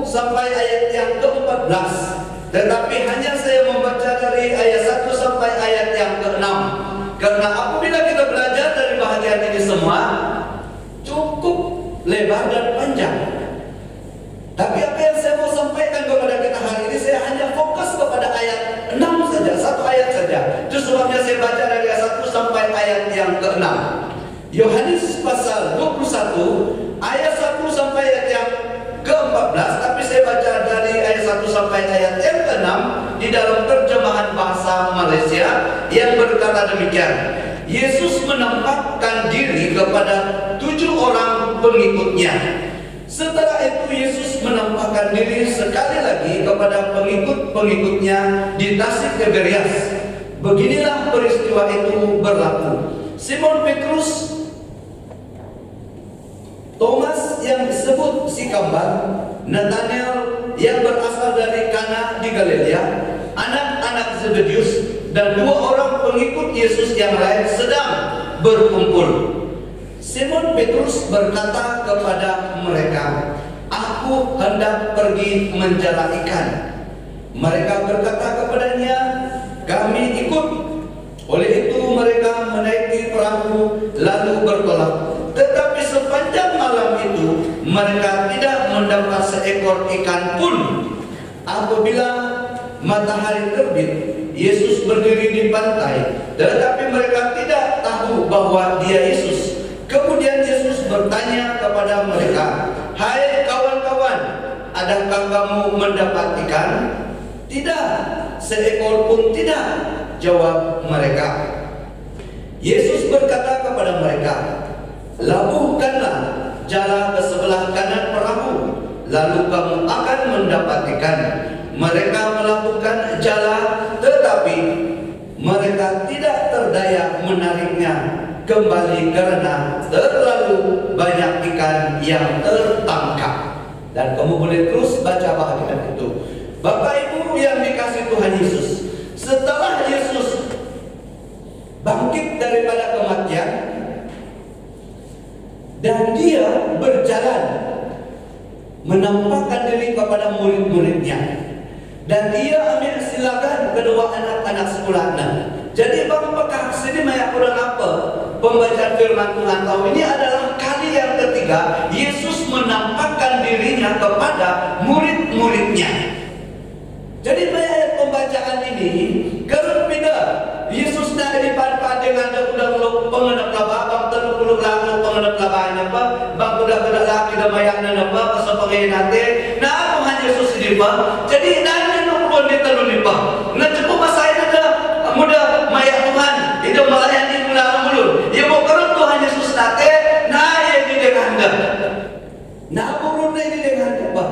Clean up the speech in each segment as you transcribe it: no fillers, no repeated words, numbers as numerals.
sampai ayat yang ke-14, tetapi hanya saya membaca dari ayat 1 sampai ayat yang ke-6. Karena apabila kita belajar dari bahagian ini semua, cukup lebar dan panjang. Tapi apa yang saya mau sampaikan kepada kita hari ini, saya hanya fokus kepada ayat 6 saja, satu ayat saja. Itu sebabnya saya baca dari ayat 1 sampai ayat yang ke-6. Yohanes pasal 21 ayat 1 sampai ayat yang ke-14, tapi saya baca dari ayat 1 sampai ayat yang ke-6 di dalam terjemahan bahasa Malaysia yang berkata demikian. Yesus menampakkan diri kepada 7 orang pengikutnya. Setelah itu Yesus menampakkan diri sekali lagi kepada pengikut-pengikutnya di Tasik Tiberias. Beginilah peristiwa itu berlaku. Simon Petrus, Thomas yang disebut si kembar, Nathanael yang berasal dari Kana di Galilea, anak-anak Zebedius, dan 2 orang pengikut Yesus yang lain sedang berkumpul. Simon Petrus berkata kepada mereka, "Aku hendak pergi menjala ikan." Mereka berkata kepadanya, "Kami ikut." Oleh itu mereka menaiki perahu lalu bertolak. Tetapi sepanjang malam itu mereka tidak mendapat seekor ikan pun. Apabila matahari terbit, Yesus berdiri di pantai, tetapi mereka tidak tahu bahwa Dia Yesus. Kemudian Yesus bertanya kepada mereka, "Hai kawan-kawan, adakah kamu mendapat ikan?" "Tidak, seekor pun tidak," jawab mereka. Yesus berkata kepada mereka, "Labuhkanlah jala ke sebelah kanan perahu, lalu kamu akan mendapat ikan." Mereka melabuhkan jala, tetapi mereka tidak terdaya menariknya kembali karena terlalu banyak ikan yang tertangkap. Dan kamu boleh terus baca bahagian itu. Bapak Ibu yang dikasihi Tuhan Yesus, setelah Yesus bangkit daripada kematian dan Dia berjalan menampakkan diri kepada murid-muridnya, dan Dia ambil silakan kedua anak-anak sekolahnya. Jadi Bang Pekak sini banyak kurang apa pembacaan firman Tuhan tahu ini adalah kali yang ketiga Yesus menampakkan dirinya kepada murid-muridnya. Jadi banyak pembacaan ini kerana beda Yesus nak dipanpat dengan budak-budak pengendap labah, bang terpuluh lagu pengendap labahnya apa, bang budak-budak laki dan mayaknya apa, pasal pengen nanti. Nah Tuhan Yesus dipa. Jadi nanya pun ditelur dipa. Nah cukup masa ini ada muda mayak Tuhan itu melayani bulan mulut. Ya mau kerana Tuhan Yesus nanti, nah yang di dengan anda. Nah burun ini dengan apa?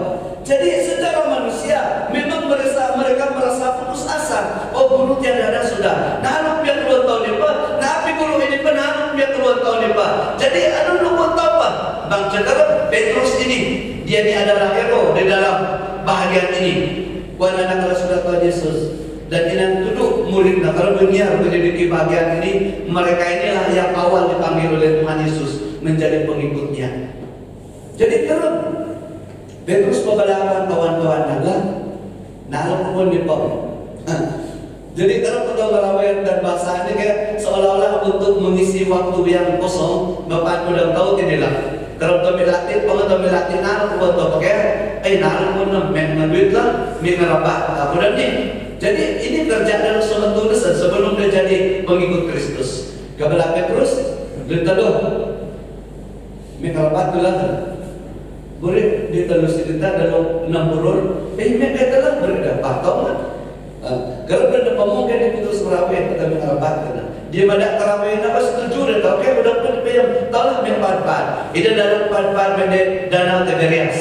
Jadi secara manusia memang mereka merasa putus asa. Oh guru tiada ada sudah. Nah anak biar 2 tahun ini pak. Nah api guru ini pun anak biar 2 tahun ini pak. Jadi anak lu pun tahu pak. Bang cakap Petrus ini dia ini adalah hero di dalam bahagian ini. Buat anak kalau sudah Tuhan Yesus dan ini duduk murid. Nah kalau dunia menjadi bahagian ini, mereka inilah yang awal dipanggil oleh Tuhan Yesus menjadi pengikutnya. Jadi terus Petrus pembalakan kawan-kawan adalah nalar pun di bawah. Jadi kalau kita ngelawan dan bahasa ini kayak seolah-olah untuk mengisi waktu yang kosong. Bapak sudah tahu inilah. Kalau kita melatih, kalau melatih nalar pun tahu pakai. Nalar pun menduit lah, mengerabah. Kemudian ni. Jadi ini kerja dalam suatu dosa sebelum dia jadi pengikut Kristus. Kebelah Petrus, dia tahu mengerabah tu lah. Boleh ditelus cerita dalam 6 burur. Mereka telah berdapat tahu kan? Kalau berada pemungkin dia putus merawat kita mengarabat kena. Dia badak terawih apa setuju dia tahu kan udah pun dia tahu lah mempat-pat. Ida dalam pat-pat mende danau Tiberias.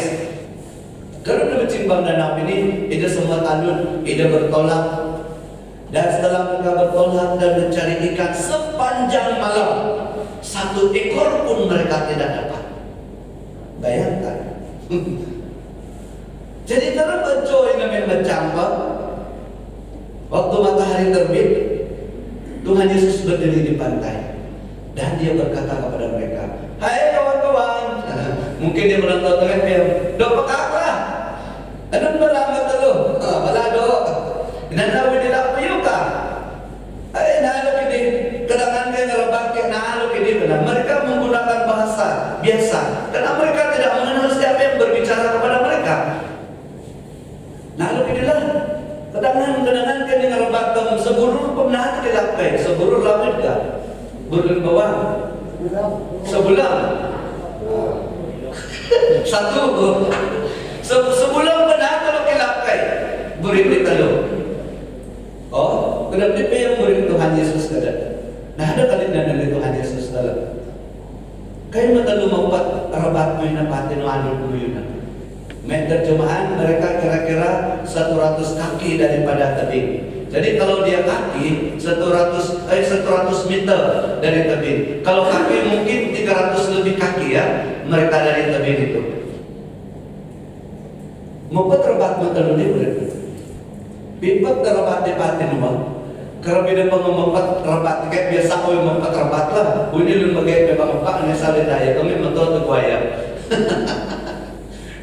Kalau dia bercimbang danau ini, ida semua talun, ida bertolak. Dan setelah mereka bertolak dan mencari ikan sepanjang malam, 1 ekor pun mereka tidak dapat. Bayangkan. Jadi kalau bejo ini bercampur, waktu matahari terbit, Tuhan Yesus berdiri di pantai dan Dia berkata kepada mereka, "Hai kawan-kawan," mungkin dia menonton telepon, "Dok pekaklah, biasa karena mereka tidak mengenal siapa yang berbicara kepada mereka. Nah, lebihlah kadang-kadang kan dengan batam seburur pemenahan dilapai, seburur lamit ka, burur bawah, sebulan, satu, sebulan pemenahan kalau dilapai, burin di talo. Oh, kenapa dia yang burin Tuhan Yesus kada? Nah, ada kali dari Tuhan Yesus dalam. Kayak mata lu mau buat rabat mo na pati no ano ko yun. May terjemahan mereka kira-kira 100 kaki daripada tebing. Jadi kalau dia kaki 100 meter dari tebing. Kalau kaki mungkin 300 lebih kaki ya mereka dari tebing itu. Mau buat rabat mo talo ni boleh. Pipat rabat di pati no. Kalau beda pengompat rabat kayak biasa ko yung mempat rabat lah. Bunyi lu magay pe pampak ni salin daya kami mentot guaya.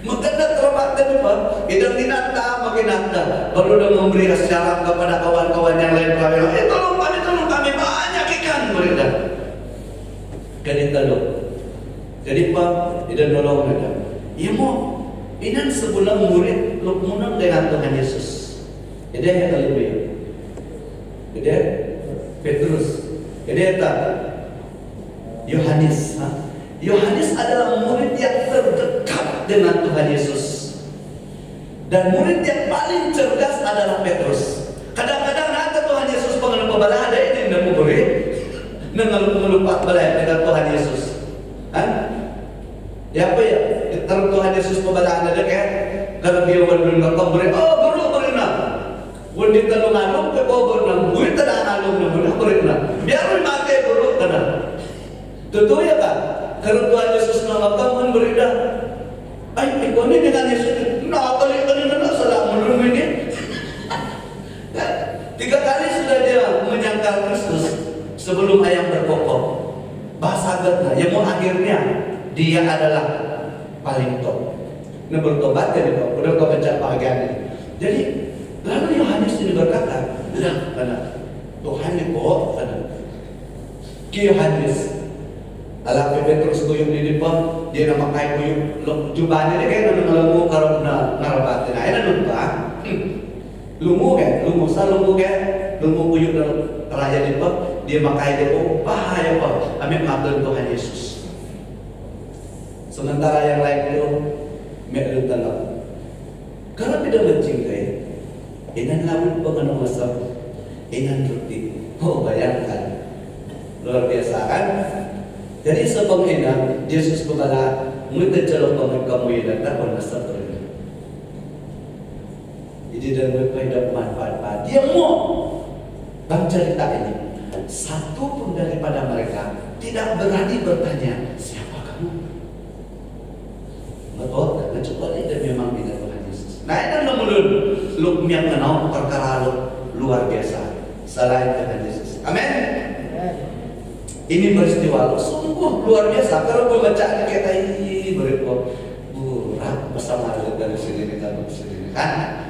Maganda rabat din ba? Idang tinata makinanta. Baru dah memberi syarat kepada kawan-kawan yang lain kami. Tolong kami banyak ikan mereka. Ganito lo. Jadi pa idan nolong mereka. Iya mo. Inan sebulan murid lu munang dengan Tuhan Yesus. Jadi yang kali Gede Petrus, gede Yohanes. Yohanes adalah murid yang terdekat dengan Tuhan Yesus. Dan murid yang paling cerdas adalah Petrus. Kadang-kadang nanti Tuhan Yesus pengen pembalah ada ini yang murid mengelupak balai dengan Tuhan Yesus. Ya apa ya? Terus Tuhan Yesus pembalah ada kayak kalau dia belum murid, oh guru berenang. Wundit talong along ke bobor ng buwit na along na muna kulit na. Biarun mati buruk ka na. Totoo ya ka? Karena Tuhan Yesus namakaman berida. Ay, ikaw ni dengan Yesus. Nakakali-kali na salam mulung ini. 3 kali sudah dia menyangkal Kristus sebelum ayam berkokok. Bahasa agatnya, yang mau akhirnya dia adalah paling top. Nah bertobat ya Pak, udah kau baca bagian ini. Jadi lalu Yohanes ini berkata, lah, karena Tuhan ini kok, karena Yohanes, ala Petrus kuyung di depan, dia nama kayak kuyung, jubahnya dia kayak nunggu kalau narabatin, ayo lupa, lungu kayak, lungu kuyung dalam raja di depan, dia makai dia, oh bahaya Pak, kami maafkan Tuhan Yesus. Sementara yang lain itu, mereka dalam, kalau tidak mencintai. Inan lamun pengenong masam, inan rutin. Oh bayangkan, luar biasa kan? Jadi sebab inan, Yesus berkata, mungkin kalau kamu inan tak pernah terus. Jadi dalam hidup manfaat, dia mau bang cerita ini. Satu pun daripada mereka tidak berani bertanya, siapa kamu? Betul, kecuali dia memang tidak Tuhan Yesus. Nah ini mulun. Lu yang kenal perkara luar biasa selain Tuhan Yesus. Amin. Ini peristiwa sungguh luar biasa. Kalau gue baca ini kayak tadi berikut berat bersama dari sini kita sini kan.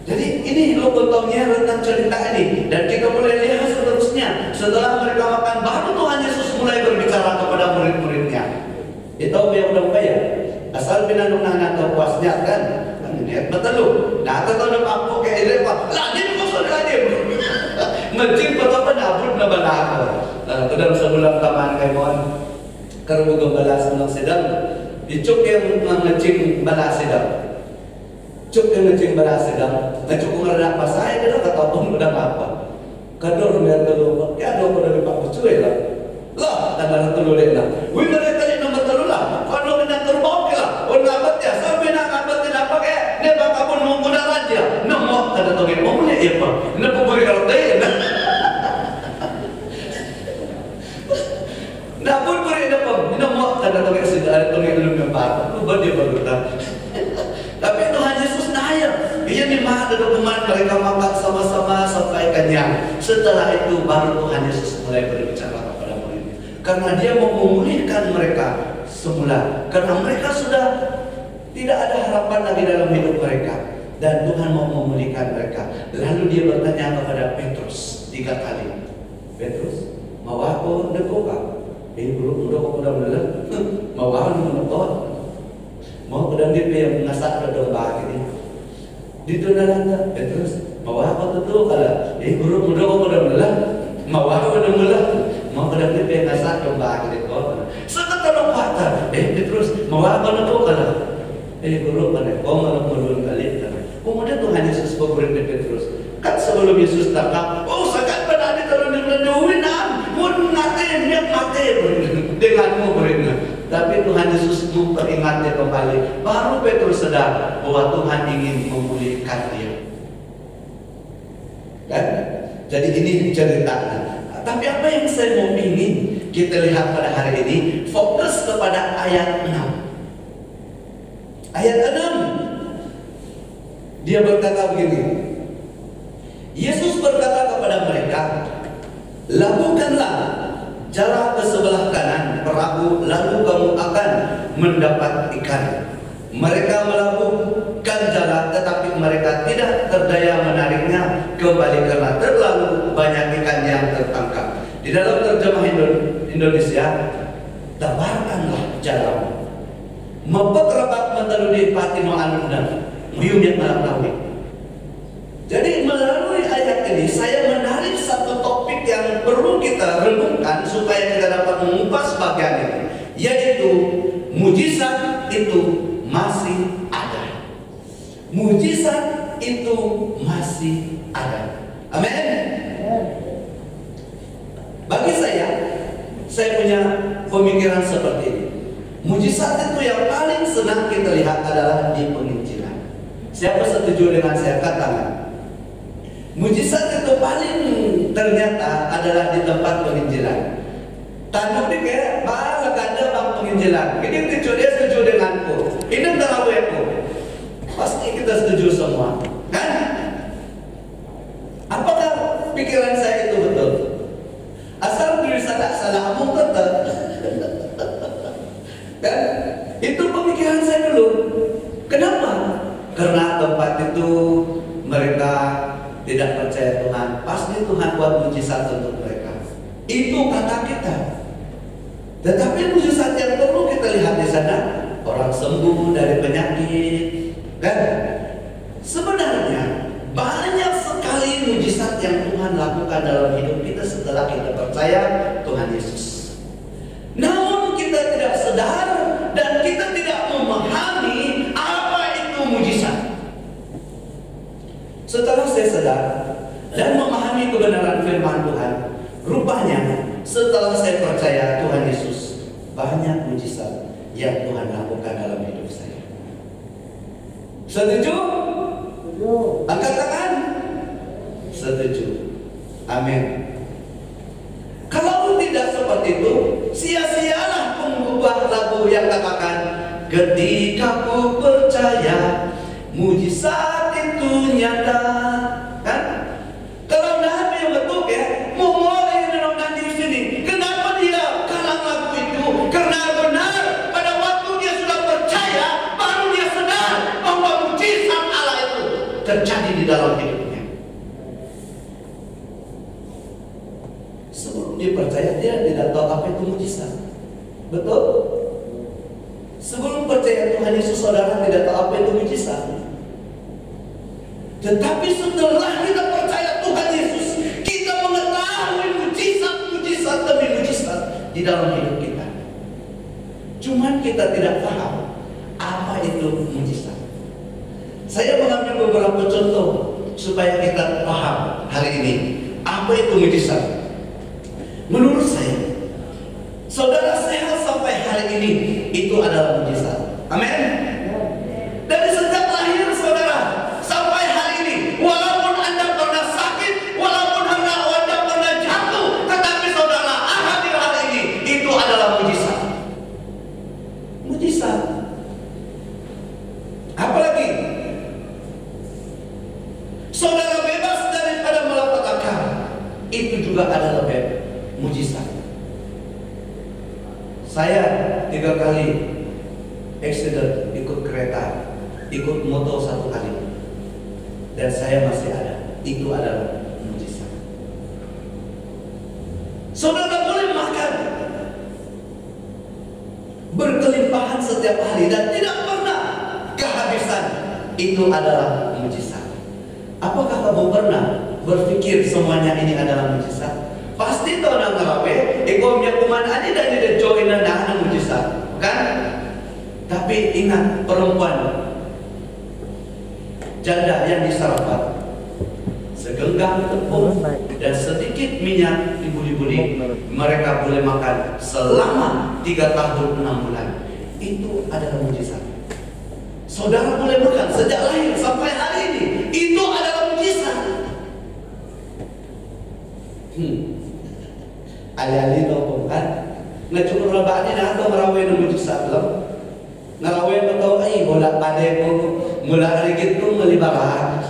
Jadi ini lo potongnya tentang cerita ini dan kita mulai lihat seterusnya. Setelah mereka makan baru Tuhan Yesus mulai berbicara kepada murid-muridnya. Itu yang udah kaya asal pinanong atau puasnya kan. Betul lu. Nah, atau nak apa kayak ini apa? Lah, dia kok sudah dia. Ngecip apa nabut na balako. Dalam sebulan taman kay mon. Karon go balas ng sedang. Icuk yang ngecip balas sedang. Cuk yang ngecip balas sedang. Ngecuk ngara pa saya kada katapon udah apa. Kador mer telu. Kaya do ko dari Pak Bucuy lah. Lah, tanda telu lah. Wi mereka ni nomor telu lah. Kalau kena terbau lah. On ngabat ya, sampai nak ngabat tidak pakai. Dia bakal pun menggoda raja. Nomor kada tahu dia mau ni apa. Nak beri kalau dia. Nak pun beri apa. Nomor kada tahu dia sudah ada tahu belum nampak. Lu dia baru tahu. Tapi Tuhan Yesus naya. Ia ni maha dokumen mereka makan sama-sama sampai kenyang. Setelah itu baru Tuhan Yesus mulai berbicara kepada murid. Karena dia mau memulihkan mereka semula. Karena mereka sudah tidak ada harapan lagi dalam hidup mereka. Dan Tuhan mau memulihkan mereka. Lalu dia bertanya kepada Petrus 3 kali. Petrus, mau aku dekoka? Guru udah kau udah benar. Mawar menonton, mau kedang dia yang ngasak ke domba ini. Di tunangan Petrus, mawar apa tu kalau guru muda kau kedang belah, mawar kedang belah, mau kedang dia yang ngasak domba ini kau. Seketar kata, Petrus, mawar apa tu kalau guru mana kau malah mulun kali. Kemudian Tuhan Yesus berkata Petrus, kan sebelum Yesus datang, sangat benar di dalam dunia, mun ngatin dia mati denganmu beriman. Tapi Tuhan Yesus memperingatnya kembali. Baru Petrus sadar bahwa Tuhan ingin memulihkan dia. Kan? Jadi ini ceritanya. Tapi apa yang saya mau ingin kita lihat pada hari ini, fokus kepada ayat 6. Ayat 6. Dia berkata begini. Yesus berkata kepada mereka, lakukanlah jalan ke sebelah kanan perahu, lalu kamu akan mendapat ikan. Mereka melakukan jalan, tetapi mereka tidak terdaya menariknya kembali karena terlalu banyak ikan yang tertangkap. Di dalam terjemahan Indonesia, tabarkanlah jalan, mempekerabat mentaludi patino anunda, muyumnya malam. Jadi melalui ayat ini saya menarik satu topik yang perlu kita renungkan supaya kita dapat mengupas bagian ini, yaitu mujizat itu masih ada. Mujizat itu masih ada. Amin. Bagi saya punya pemikiran seperti ini. Mujizat itu yang paling senang kita lihat adalah di penginjilan. Siapa setuju dengan saya? Katakan. Mujizat itu paling ternyata adalah di tempat penginjilan. Tanduk di kayak bala kada bang penginjilan. Ini dia setuju denganku. Ini terawihku. Pasti kita setuju semua, kan? Apakah pikiran saya itu betul? Asal diri saya salah omong kata. Kan? Itu pemikiran saya dulu. Kenapa? Karena tempat itu mereka tidak percaya Tuhan, pasti Tuhan buat mujizat untuk mereka. Itu kata kita. Tetapi mujizat yang perlu kita lihat di sana, orang sembuh dari penyakit, kan? Sebenarnya banyak sekali mujizat yang Tuhan lakukan dalam hidup kita setelah kita percaya Tuhan Yesus. Namun kita tidak sadar dan kita tidak memahami apa itu mujizat. Setelah saya sadar dan memahami kebenaran firman Tuhan, rupanya setelah saya percaya Tuhan Yesus, banyak mujizat yang Tuhan lakukan dalam hidup saya. Setuju? Setuju. Angkat tangan. Setuju. Amin. Kalau tidak seperti itu, sia-sialah pengubah lagu yang katakan, ketika ku percaya mujizat itu nyata, kan? Kalau Nabi yang betul ya, mau mulai nanti di sini. Kenapa dia kalang lagu itu? Karena benar pada waktu dia sudah percaya, baru dia sadar bahwa mujizat Allah itu terjadi di dalam hidupnya. Sebelum dia percaya, dia tidak tahu apa itu mujizat. Betul? Sebelum percaya Tuhan Yesus, saudara tidak tahu apa itu mujizat. Tetapi setelah kita percaya Tuhan Yesus, kita mengetahui mujizat demi mujizat di dalam hidup kita. Cuman kita tidak paham apa itu mujizat. Saya mengambil beberapa contoh supaya kita paham hari ini apa itu mujizat. Menurut saya, saudara sehat sampai hari ini itu adalah mujizat. Amin. Dari sejak lahir saudara sampai hari ini, walaupun Anda pernah sakit, walaupun Anda pernah jatuh, tetapi saudara hadir hari ini, itu adalah mujizat. Mujizat. Apalagi saudara bebas daripada malapetaka, itu juga adalah mujizat. Saya 3 kali accident ikut kereta, ikut motor 1 kali, dan saya masih ada. Itu adalah mujizat. Saudara boleh makan, berkelimpahan setiap hari dan tidak pernah kehabisan. Itu adalah mujizat. Apakah kamu pernah berpikir semuanya ini adalah mujizat? Pasti tahu nang ngarawe, ekomnya kuman ani dan tidak join nang mujizat, kan? Tapi ingat, perempuan janda yang di Sarafat, segenggam tepung dan sedikit minyak dibuli-buli, mereka boleh makan selama 3 tahun 6 bulan. Itu adalah mujizat. Saudara boleh makan sejak lahir sampai hari ini. Itu adalah mujizat. Ali-ali tahu kan? Ngacukur labaknya dah atau ngerawe nu mujizat belum? Ngerawe tahu ai bola padai pun mula rigit pun melibaran.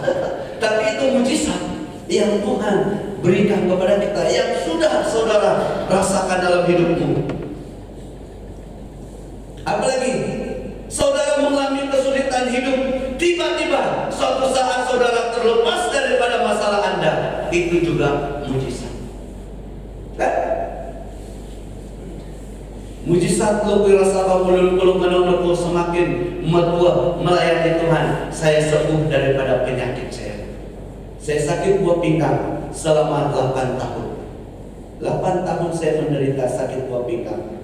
Tapi itu mujizat yang Tuhan berikan kepada kita, yang sudah saudara rasakan dalam hidupmu. Apalagi saudara mengalami kesulitan hidup, tiba-tiba suatu saat saudara terlepas daripada masalah Anda, itu juga mujizat. Kan? Mujizat lo rasa kamu belum menunggu semakin metua melayani Tuhan. Saya sembuh daripada penyakit saya. Saya sakit buah pinggang selama 8 tahun. 8 tahun saya menderita sakit buah pinggang.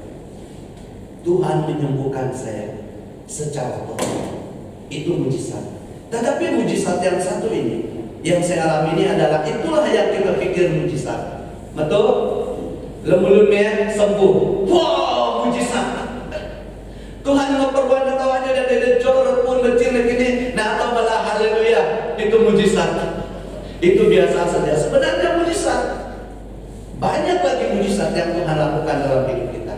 Tuhan menyembuhkan saya secara total. Itu mujizat. Tetapi mujizat yang satu ini, yang saya alami ini adalah itulah yang kita pikir mujizat. Betul? Lemulunnya sembuh. Wow, mujizat. Tuhan memperbuat ketawanya dan dia jorok pun kecil begini. Nah, atau malah haleluya. Itu mujizat. Itu biasa saja. Sebenarnya mujizat. Banyak lagi mujizat yang Tuhan lakukan dalam hidup kita.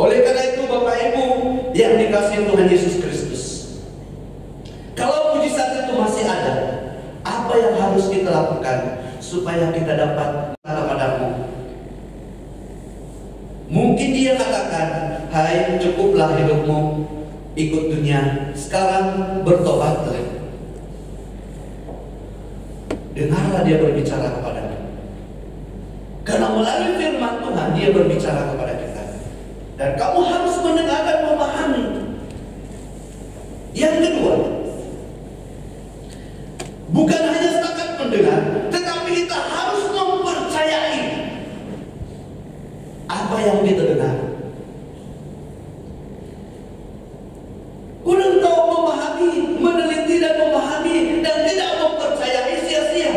Oleh karena itu Bapak Ibu yang dikasihi Tuhan Yesus Kristus, kalau mujizat itu masih ada, apa yang harus kita lakukan supaya kita dapat kepadamu? Mungkin dia katakan, hai cukuplah hidupmu ikut dunia, sekarang bertobatlah. Dengarlah dia berbicara kepadamu. Karena melalui firman Tuhan dia berbicara kepada kita. Dan kamu harus mendengar dan memahami. Yang kedua, bukan hanya setakat mendengar, tetapi kita harus mempercayai apa yang kita dengar. Kurang tahu memahami, meneliti dan memahami, dan tidak mempercayai sia-sia.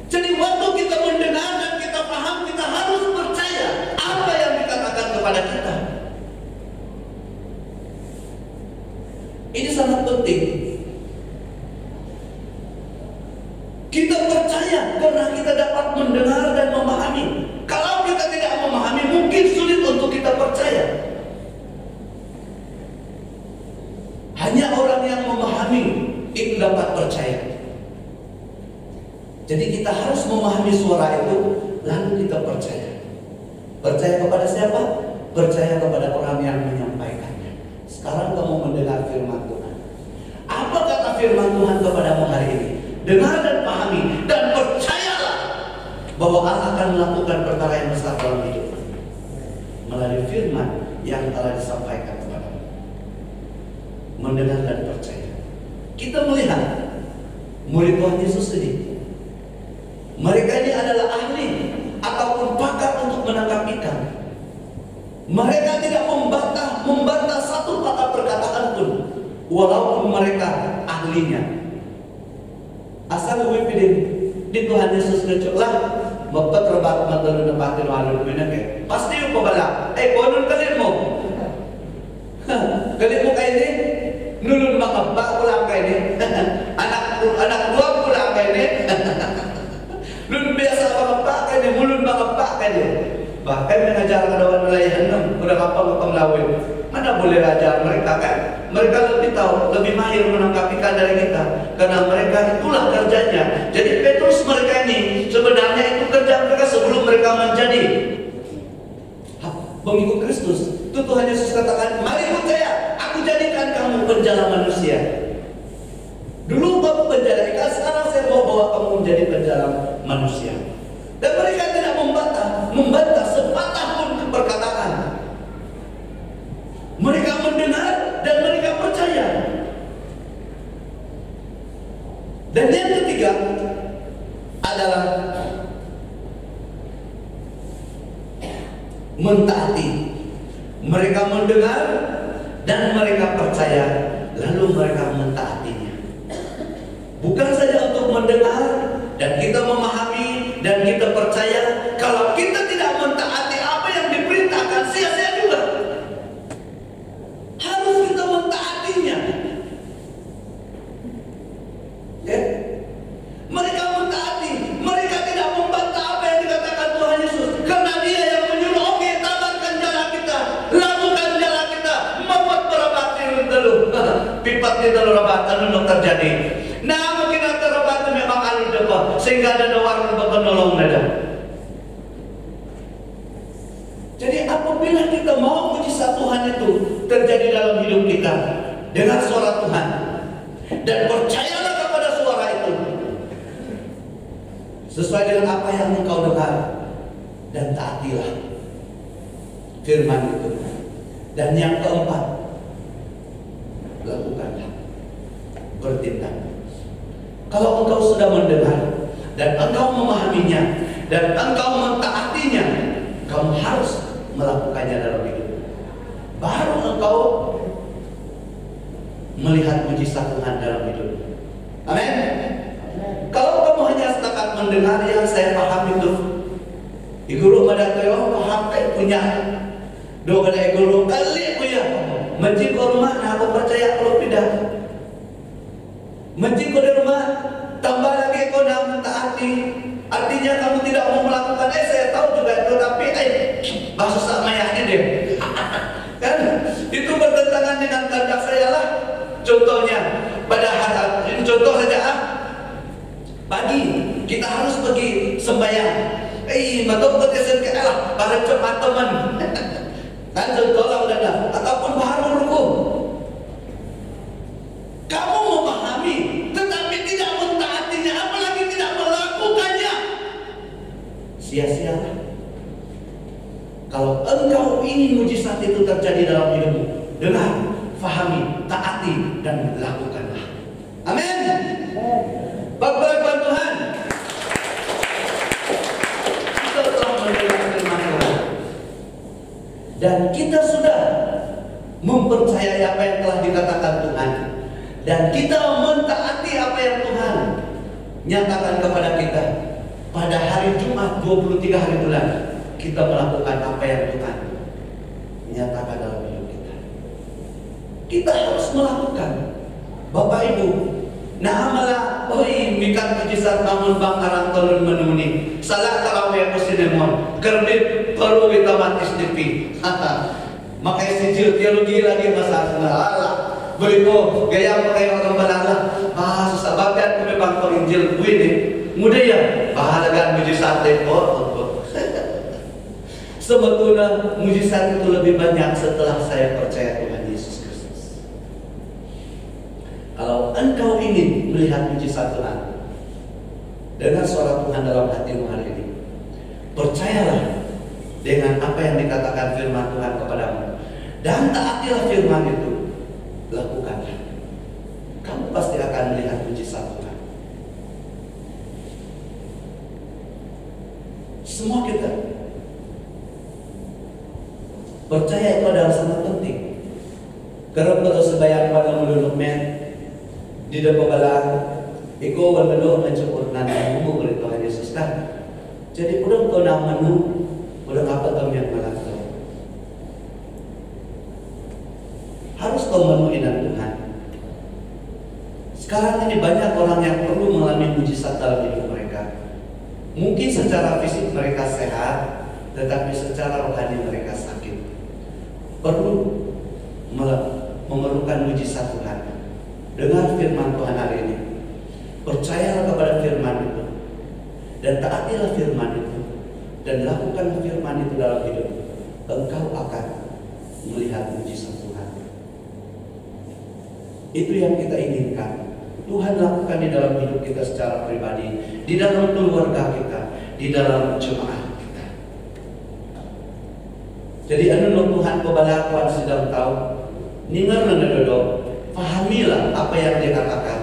Jadi waktu kita mendengar dan kita paham, kita harus percaya apa yang dikatakan kepada kita. Ini sangat penting. Kita percaya karena kita dapat mendengar dan memahami. Kalau kita tidak memahami, mungkin sulit untuk kita percaya. Hanya orang yang memahami itu dapat percaya. Jadi kita harus memahami suara itu, lalu kita percaya. Percaya kepada siapa? Percaya kepada orang yang menyampaikannya. Sekarang kamu mendengar firman Tuhan. Apa kata firman Tuhan kepadamu hari ini? Dengar dan pahami dan percayalah bahwa Allah akan melakukan perkara yang besar dalam hidupmu melalui firman yang telah disampaikan kepadamu. Mendengar dan percaya. Kita melihat murid Tuhan Yesus ini, mereka ini adalah ahli ataupun pakar untuk menangkap ikan. Mereka tidak membantah satu kata perkataan pun, walaupun mereka ahlinya. Asal gue pilih di Tuhan Yesus ngeceklah bapak terbat matulun nepatin walun menake. Pasti yung pabala. Konon kalit mo. Kalit mo kayo ni nulun makabak ko lang kayo ni. Anak buwag ko lang kayo ni. Lun biasa makabak kayo ni, mulun makabak kayo ni. Bahkan mengajar kadawan nelayan nam, udah kapal penglawin. Mana boleh ajar mereka kan? Mereka lebih tahu, lebih mahir menangkap ikan dari kita. Karena mereka itulah kerjanya. Jadi Petrus mereka ini sebenarnya itu kerja mereka sebelum mereka menjadi pengikut Kristus. Itu Tuhan Yesus katakan, mari percaya, aku jadikan kamu penjala manusia. Dulu kamu penjala ikan, sekarang saya mau bawa kamu menjadi penjala manusia. Dan mereka tidak membantah sepatah pun perkataan. Dan yang ketiga adalah mentaati. Mereka mendengar dan mereka percaya, lalu mereka mentaatinya. Bukan saja untuk mendengar dan kita memahami dan kita percaya, kalau kita tidak mentaati apa yang diperintahkan, sia-sia juga. Harus kita mentaatinya. Ya? Mereka mentaati, mereka tidak membantah apa yang dikatakan Tuhan Yesus, karena Dia yang menyuruh. Oke, tamatkan jalan kita, lakukan jalan kita, membuat berabatin dulu. Pipat kita rabatan untuk terjadi. Nah, mungkin terabatan memang alur depan, sehingga ada warna berpenolong nada. Jadi apabila kita mau mujizat Tuhan itu terjadi dalam hidup kita, dengar suara Tuhan dan percayalah kepada suara itu, sesuai dengan apa yang engkau dengar, dan taatilah firman itu. Dan yang keempat, lakukanlah, bertindak. Kalau engkau sudah mendengar dan engkau memahaminya dan engkau mentaatinya, kamu harus melakukannya dalam hidup. Baru engkau melihat mujizat Tuhan dalam hidup. Amin. Kalau kamu hanya setakat mendengar, yang saya paham itu iguru madatayo paham kayak punya do kada iguru kali punya menci ko rumah, nah aku percaya kalau tidak menci ko di rumah, tambah lagi ko na mentaati, artinya kamu tidak mau melakukan. Saya tahu juga itu, tapi bahasa sama ya deh. Kan itu bertentangan dengan kehendak saya lah. Contohnya pada hari ini, contoh saja pagi kita harus pergi sembahyang. Betul betul ke Allah para cepat teman. Kan contoh lah udah dah. Ataupun baru rukuk. Kamu memahami, tetapi tidak mentaatinya, apalagi tidak melakukannya, sia-sialah. Kalau engkau ingin mujizat itu terjadi dalam hidupmu, dengar, fahami, taati, dan lakukanlah. Amin. Bapak Tuhan, kita telah mendengar firman Tuhan dan kita sudah mempercayai apa yang telah dikatakan Tuhan, dan kita mentaati apa yang Tuhan nyatakan kepada kita. Pada hari Jumat 23 hari bulan, kita melakukan apa yang Tuhan nyatakan dalam hidup kita. Kita harus melakukan. Bapak Ibu, nah malah mikan mujizat bangun bang arang tolun menuni salah tarawih aku sinemon kerdip perlu kita matis dipi. Makanya sijil teologi lagi masalah beriko gaya pakai orang balala susah banget kami bang Injil ini mudah ya bahalagan mujizat dekor. Sebetulnya mujizat itu lebih banyak setelah saya percaya Tuhan Yesus Kristus. Kalau engkau ingin melihat mujizat Tuhan, dengar suara Tuhan dalam hatimu hari ini, percayalah dengan apa yang dikatakan firman Tuhan kepadamu, dan taatilah firman itu, lakukanlah. Kamu pasti akan melihat mujizat Tuhan. Semua kita percaya itu adalah sangat penting. Kerap kalau sebayang pada menurut men di depan balang, iko berdoa mencukur nanti umum oleh Tuhan Yesus kan. Jadi udah kau nak menu, udah apa kamu yang melakukan? Harus kau menuhi Tuhan. Sekarang ini banyak orang yang perlu mengalami mujizat dalam hidup mereka. Mungkin secara fisik mereka sehat, tetapi secara rohani mereka sakit. Perlu memerlukan mujizat Tuhan. Dengar firman Tuhan hari ini, percayalah kepada firman itu, dan taatilah firman itu, dan lakukan firman itu dalam hidup. Engkau akan melihat mujizat Tuhan. Itu yang kita inginkan. Tuhan lakukan di dalam hidup kita secara pribadi, di dalam keluarga kita, di dalam jemaat kita. Jadi anu Tuhan kebalakuan sedang tahu, ningar nang dodo, pahamilah apa yang dia katakan.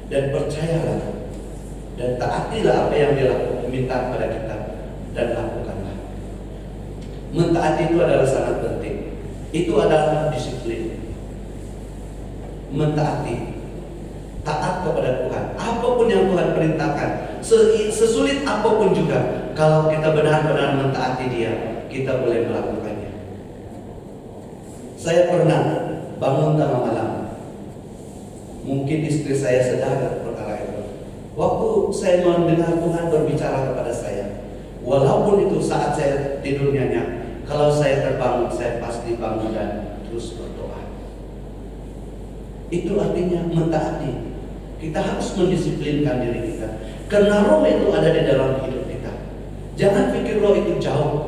dan percayalah dan taatilah apa yang Dia minta pada kita dan lakukanlah. Mentaati itu adalah sangat penting. Itu adalah disiplin. Mentaati, taat kepada Tuhan. Apapun yang Tuhan perintahkan, sesulit apapun juga, kalau kita benar-benar mentaati Dia, kita boleh melakukannya. Saya pernah bangun tengah malam. Mungkin istri saya sedang perkara itu. Waktu saya mendengar Tuhan berbicara kepada saya, walaupun itu saat saya tidur nyenyak, kalau saya terbangun, saya pasti bangun dan terus berdoa. Itu artinya mentaati. Kita harus mendisiplinkan diri kita, karena roh itu ada di dalam hidup kita. Jangan pikir roh itu jauh.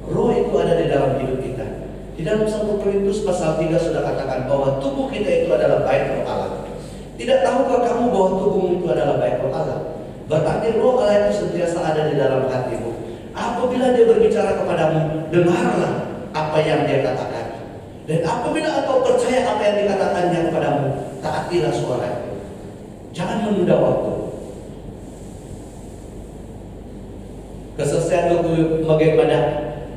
Roh itu ada di dalam hidup kita. Di dalam 1 Korintus pasal 3 sudah katakan bahwa tubuh kita itu adalah bait roh Allah. Tidak tahukah kamu bahwa tubuhmu itu adalah bait roh Allah? Berarti roh Allah itu sentiasa ada di dalam hatimu. Apabila Dia berbicara kepadamu, dengarlah apa yang Dia katakan. Dan apabila engkau percaya apa yang dikatakannya kepadamu, taatilah suara itu. Jangan menunda waktu. Keselesaian waktu bagaimana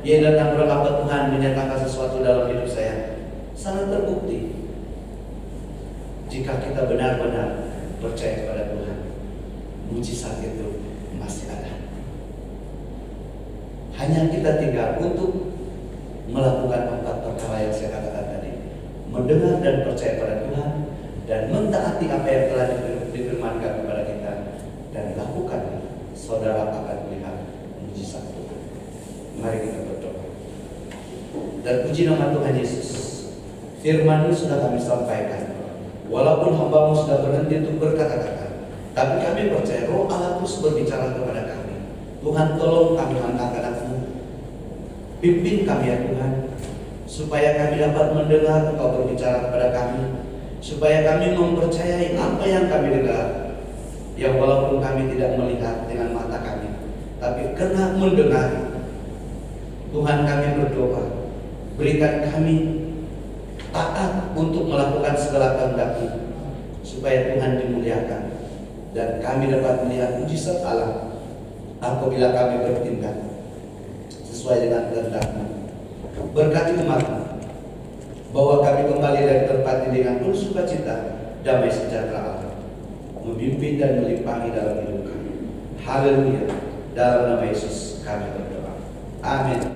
Dia datang berkata Tuhan menyatakan sesuatu dalam hidup saya, sangat terbukti jika kita benar-benar percaya kepada Tuhan. Mujizat itu masih ada. Hanya kita tinggal untuk melakukan 4 perkara yang saya katakan tadi: mendengar dan percaya pada Tuhan, dan mentaati apa yang telah difirmankan kepada kita, dan lakukan. Saudara akan melihat mujizat Tuhan. Mari kita berdoa. Dan puji nama Tuhan Yesus. Firman-Mu sudah kami sampaikan. Walaupun hamba-Mu sudah berhenti untuk berkata-kata, tapi kami percaya Roh Allah terus berbicara kepada kami. Tuhan, tolong kami anak-anak-Mu. Pimpin kami ya Tuhan, supaya kami dapat mendengar Engkau berbicara kepada kami, supaya kami mempercayai apa yang kami dengar, yang walaupun kami tidak melihat dengan mata kami, tapi karena mendengar. Tuhan, kami berdoa, berikan kami taat untuk melakukan segala kehendak-Mu, supaya Tuhan dimuliakan dan kami dapat melihat mujizat Allah apabila kami bertindak sesuai dengan kehendak-Mu. Berkati umat-Mu, bahwa kami kembali dari tempat ini dengan penuh sukacita, damai sejahtera Allah memimpin dan melimpahi dalam hidup kami. Haleluya. Dalam nama Yesus kami berdoa. Amin.